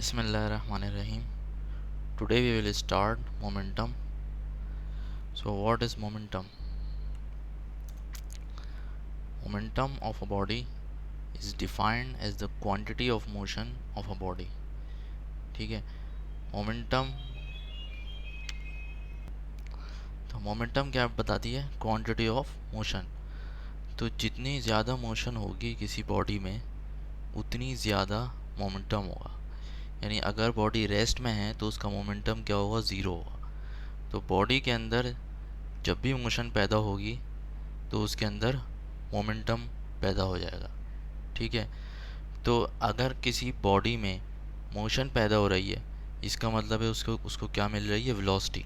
Bismillahirrahmanirrahim. Today we will start momentum. So what is momentum? Momentum of a body is defined as the quantity of motion of a body. ठीक है. Momentum तो momentum क्या बताती है? Quantity of motion. तो जितनी ज़्यादा motion होगी किसी बॉडी में उतनी ज़्यादा मोमेंटम होगा. यानी अगर बॉडी रेस्ट में है तो उसका मोमेंटम क्या होगा? ज़ीरो होगा. तो बॉडी के अंदर जब भी मोशन पैदा होगी तो उसके अंदर मोमेंटम पैदा हो जाएगा. ठीक है. तो अगर किसी बॉडी में मोशन पैदा हो रही है इसका मतलब है उसको उसको क्या मिल रही है? वेलोसिटी.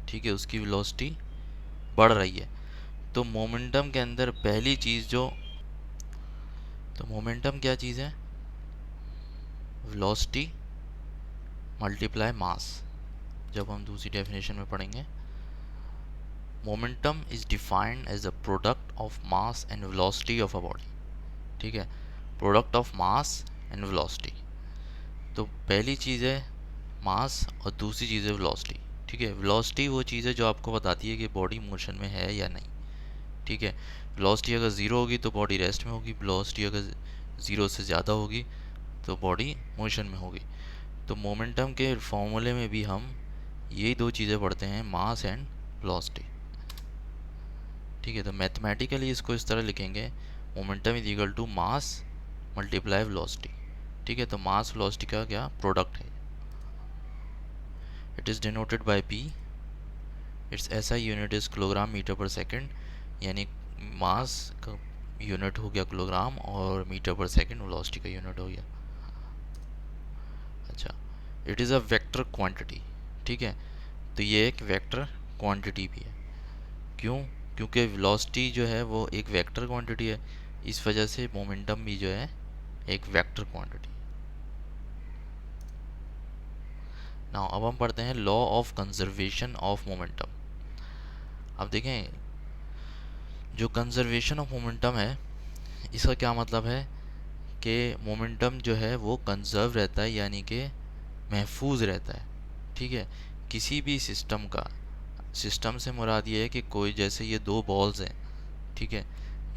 ठीक है. उसकी वेलोसिटी बढ़ रही है. तो मोमेंटम के अंदर पहली चीज़ जो तो मोमेंटम क्या चीज़ है? Velocity multiply mass. जब हम दूसरी डेफिनेशन में पढ़ेंगे, momentum is defined as the product of mass and velocity of a body. ठीक है. Product of mass and velocity. तो पहली चीज़ है मास और दूसरी चीज़ है वेलोसिटी. ठीक है. वेलोसिटी वो चीज़ है जो आपको बताती है कि बॉडी मोशन में है या नहीं. ठीक है. वेलोसिटी अगर ज़ीरो होगी तो बॉडी रेस्ट में होगी. वेलोसिटी अगर ज़ीरो से ज़्यादा होगी तो बॉडी मोशन में होगी. तो मोमेंटम के फॉर्मूले में भी हम यही दो चीज़ें पढ़ते हैं, मास एंड वेलोसिटी. ठीक है. तो मैथमेटिकली इसको इस तरह लिखेंगे, momentum is equal to mass multiply velocity. ठीक है. तो मास वेलोसिटी का क्या प्रोडक्ट है. It is denoted by P. Its ऐसा unit is kilogram metre per second. यानी मास का यूनिट हो गया किलोग्राम और मीटर पर सेकंड वेलोसिटी का यूनिट हो गया. अच्छा. It is a vector quantity. ठीक है. तो ये एक वेक्टर क्वांटिटी भी है. क्यों? क्योंकि वेलोसिटी जो है वो एक वेक्टर क्वांटिटी है. इस वजह से मोमेंटम भी जो है एक वेक्टर क्वांटिटी. नाउ अब हम पढ़ते हैं law of conservation of momentum. अब देखें, जो कंजर्वेशन ऑफ मोमेंटम है इसका क्या मतलब है कि मोमेंटम जो है वो कंजर्व रहता है, यानी कि महफूज रहता है. ठीक है. किसी भी सिस्टम का, सिस्टम से मुराद ये है कि कोई, जैसे ये दो बॉल्स हैं. ठीक है.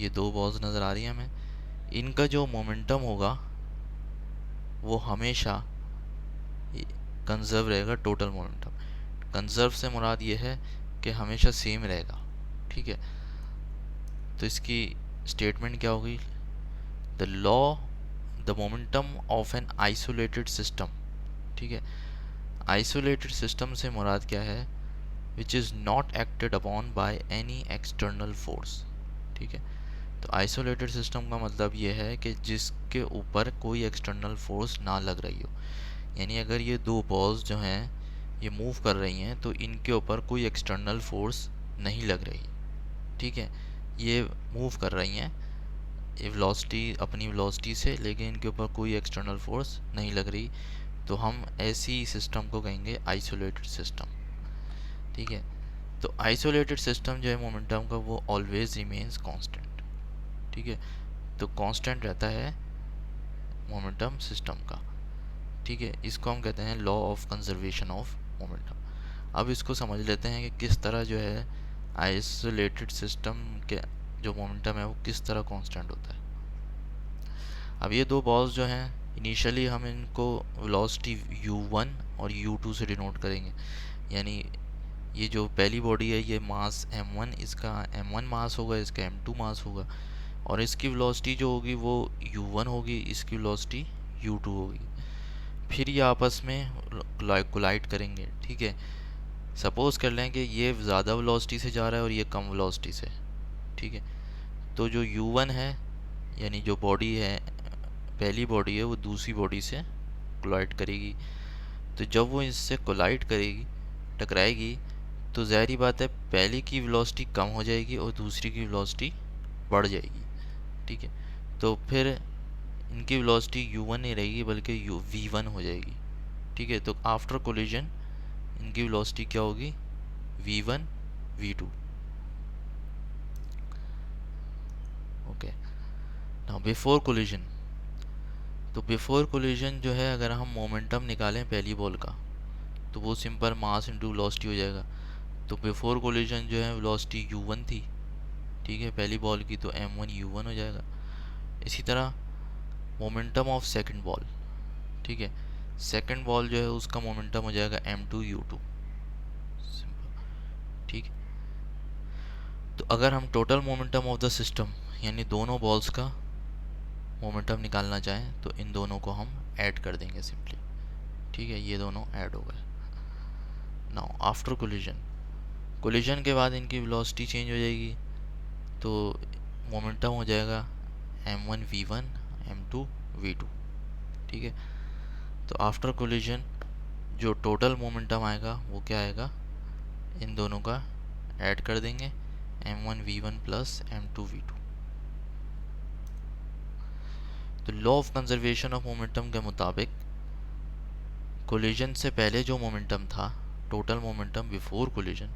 ये दो बॉल्स नज़र आ रही हैं हमें. इनका जो मोमेंटम होगा वो हमेशा कंजर्व रहेगा. टोटल मोमेंटम कंजर्व से मुराद ये है कि हमेशा सेम रहेगा. ठीक है. तो इसकी स्टेटमेंट क्या होगी? The law the momentum of an isolated system. ठीक है. आइसोलेटेड सिस्टम से मुराद क्या है? Which is not acted upon by any external force. ठीक है. तो आइसोलेटेड सिस्टम का मतलब ये है कि जिसके ऊपर कोई एक्सटर्नल फोर्स ना लग रही हो. यानी अगर ये दो बॉल्स जो हैं ये मूव कर रही हैं तो इनके ऊपर कोई एक्सटर्नल फोर्स नहीं लग रही. ठीक है. ये मूव कर रही हैं ये वेलोसिटी, अपनी वेलोसिटी से, लेकिन इनके ऊपर कोई एक्सटर्नल फोर्स नहीं लग रही. तो हम ऐसी सिस्टम को कहेंगे आइसोलेटेड सिस्टम. ठीक है. तो आइसोलेटेड सिस्टम जो है मोमेंटम का वो ऑलवेज रिमेन्स कांस्टेंट. ठीक है. तो कांस्टेंट रहता है मोमेंटम सिस्टम का. ठीक है. इसको हम कहते हैं law of conservation of momentum. अब इसको समझ लेते हैं कि किस तरह जो है आइसोलेटेड सिस्टम के जो मोमेंटम है वो किस तरह कांस्टेंट होता है. अब ये दो बॉल्स जो हैं इनिशियली हम इनको वेलोसिटी u1 और u2 से डिनोट करेंगे. यानी ये जो पहली बॉडी है ये मास m1, इसका m1 मास होगा, इसका m2 मास होगा, और इसकी वेलोसिटी जो होगी वो u1 होगी, इसकी वेलोसिटी u2 होगी. फिर ये आपस में कोलाइड करेंगे. ठीक है. सपोज़ कर लें कि ये ज़्यादा वेलोसिटी से जा रहा है और ये कम वेलोसिटी से. ठीक है. तो जो u1 है, यानी जो बॉडी है, पहली बॉडी है, वो दूसरी बॉडी से कोलाइड करेगी. तो जब वो इससे कोलाइड करेगी, टकराएगी, तो ज़ाहिर बात है पहली की वेलोसिटी कम हो जाएगी और दूसरी की वेलोसिटी बढ़ जाएगी. ठीक है. तो फिर इनकी वेलोसिटी u1 नहीं रहेगी बल्कि v1 हो जाएगी. ठीक है. तो आफ्टर कोलिजन इनकी वेलोसिटी क्या होगी? v1 v2. Okay. Now before collision, तो बिफोर कोलिजन जो है, अगर हम मोमेंटम निकालें पहली बॉल का, तो वो सिंपल मास इंटू वेलोसिटी हो जाएगा। तो बिफोर कोलिजन जो है वेलोसिटी u1 थी, ठीक है, पहली बॉल की, तो m1 u1 हो जाएगा। इसी तरह मोमेंटम ऑफ सेकंड बॉल, ठीक है, सेकंड बॉल जो है उसका मोमेंटम हो जाएगा m2 u2, सिंपल, ठीक। तो अगर हम total momentum of the system यानी दोनों बॉल्स का मोमेंटम निकालना चाहें तो इन दोनों को हम ऐड कर देंगे सिंपली, ठीक है, ये दोनों ऐड हो गए। नाउ आफ्टर कोलिजन, कोलिजन के बाद इनकी वेलोसिटी चेंज हो जाएगी, तो मोमेंटम हो जाएगा m1 v1 m2 v2, ठीक है। तो आफ्टर कोलिजन जो टोटल मोमेंटम आएगा वो क्या आएगा, इन दोनों का ऐड कर देंगे, m1 v1 plus m2 v2। तो law of conservation of momentum के मुताबिक कोलिजन से पहले जो मोमेंटम था, टोटल मोमेंटम बिफोर कोलिजन,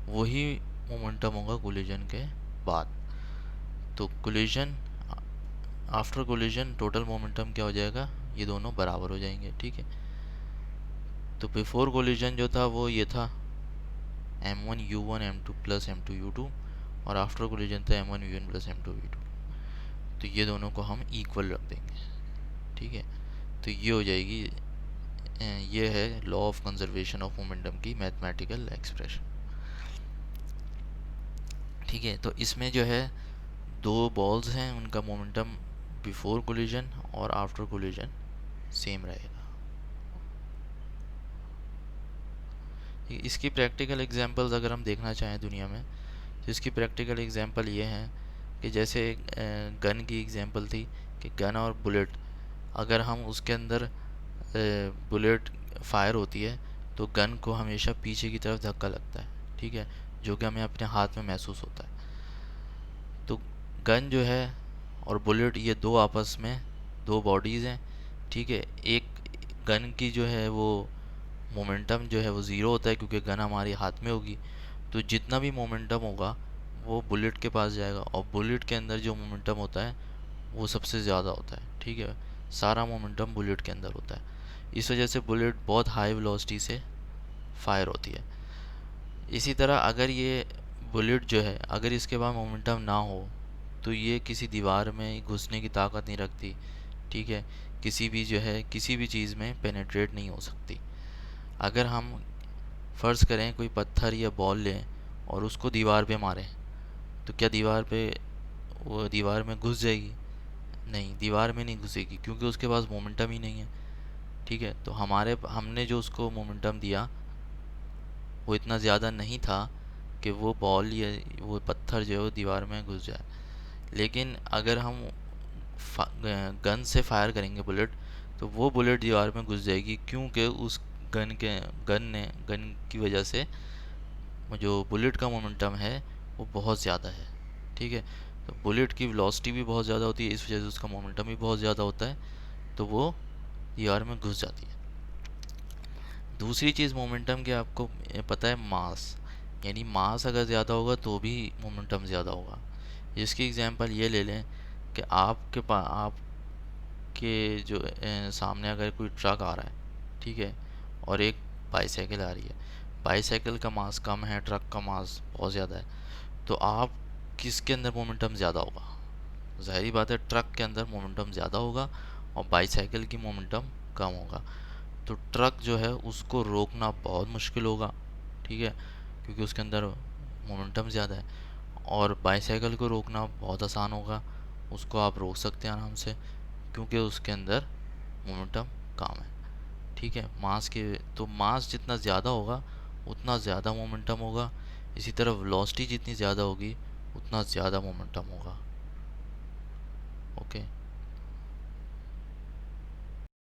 वही मोमेंटम होगा कोलिजन के बाद। तो collision after collision total momentum क्या हो जाएगा, ये दोनों बराबर हो जाएंगे, ठीक है। तो बिफोर कोलिजन जो था वो ये था m1 u1 m2 plus m2 u2, और आफ्टर कोलिजन था m1 v1 plus m2 v2। तो ये दोनों को हम इक्वल रख देंगे, ठीक है। तो ये हो जाएगी, ये है law of conservation of momentum की मैथमेटिकल एक्सप्रेशन, ठीक है। तो इसमें जो है दो बॉल्स हैं, उनका मोमेंटम बिफोर कोलिजन और आफ्टर कोलिजन सेम रहेगा। इसकी प्रैक्टिकल एग्जांपल्स अगर हम देखना चाहें दुनिया में, तो इसकी प्रैक्टिकल एग्जांपल ये हैं कि जैसे गन की एग्जांपल थी कि गन और बुलेट, अगर हम उसके अंदर बुलेट फायर होती है तो गन को हमेशा पीछे की तरफ धक्का लगता है, ठीक है, जो कि हमें अपने हाथ में महसूस होता है। तो गन जो है और बुलेट, ये दो आपस में दो बॉडीज़ हैं, ठीक है। एक गन की जो है वो मोमेंटम जो है वो ज़ीरो होता है क्योंकि गन हमारे हाथ में होगी, तो जितना भी मोमेंटम होगा वो बुलेट के पास जाएगा, और बुलेट के अंदर जो मोमेंटम होता है वो सबसे ज़्यादा होता है, ठीक है, सारा मोमेंटम बुलेट के अंदर होता है। इस वजह से बुलेट बहुत हाई वेलोसिटी से फायर होती है। इसी तरह अगर ये बुलेट जो है, अगर इसके पास मोमेंटम ना हो तो ये किसी दीवार में घुसने की ताकत नहीं रखती, ठीक है, किसी भी जो है किसी भी चीज़ में पेनेट्रेट नहीं हो सकती। अगर हम फ़र्ज़ करें कोई पत्थर या बॉल लें और उसको दीवार पे मारें, तो क्या दीवार पे वो दीवार में घुस जाएगी? नहीं, दीवार में नहीं घुसेगी क्योंकि उसके पास मोमेंटम ही नहीं है, ठीक है। तो हमने जो उसको मोमेंटम दिया वो इतना ज़्यादा नहीं था कि वो बॉल या वो पत्थर जो है वो दीवार में घुस जाए। लेकिन अगर हम गन से फायर करेंगे बुलेट, तो वो बुलेट दीवार में घुस जाएगी क्योंकि उस गन की वजह से जो बुलेट का मोमेंटम है वो बहुत ज़्यादा है, ठीक है। तो बुलेट की वेलोसिटी भी बहुत ज़्यादा होती है, इस वजह से उसका मोमेंटम भी बहुत ज़्यादा होता है, तो वो दीवार में घुस जाती है। दूसरी चीज़ मोमेंटम की आपको पता है, मास, यानी मास अगर ज़्यादा होगा तो भी मोमेंटम ज़्यादा होगा। इसकी एग्जांपल ये ले लें कि आपके जो सामने अगर कोई ट्रक आ रहा है, ठीक है, और एक बाईसाइकिल आ रही है, बाईसाइकिल का मास कम है, ट्रक का मास बहुत ज़्यादा है, तो आप किसके अंदर मोमेंटम ज़्यादा होगा? ज़ाहिर बात है ट्रक के अंदर मोमेंटम ज़्यादा होगा और बाईसाइकिल की मोमेंटम कम होगा। तो ट्रक जो है उसको रोकना बहुत मुश्किल होगा, ठीक है, क्योंकि उसके अंदर मोमेंटम ज़्यादा है, और बाईसाइकिल को रोकना बहुत आसान होगा, उसको आप रोक सकते हैं आराम से क्योंकि उसके अंदर मोमेंटम कम है, ठीक है। तो मास जितना ज़्यादा होगा उतना ज़्यादा मोमेंटम होगा। इसी तरह वेलोसिटी जितनी ज़्यादा होगी उतना ज़्यादा मोमेंटम होगा, ओके।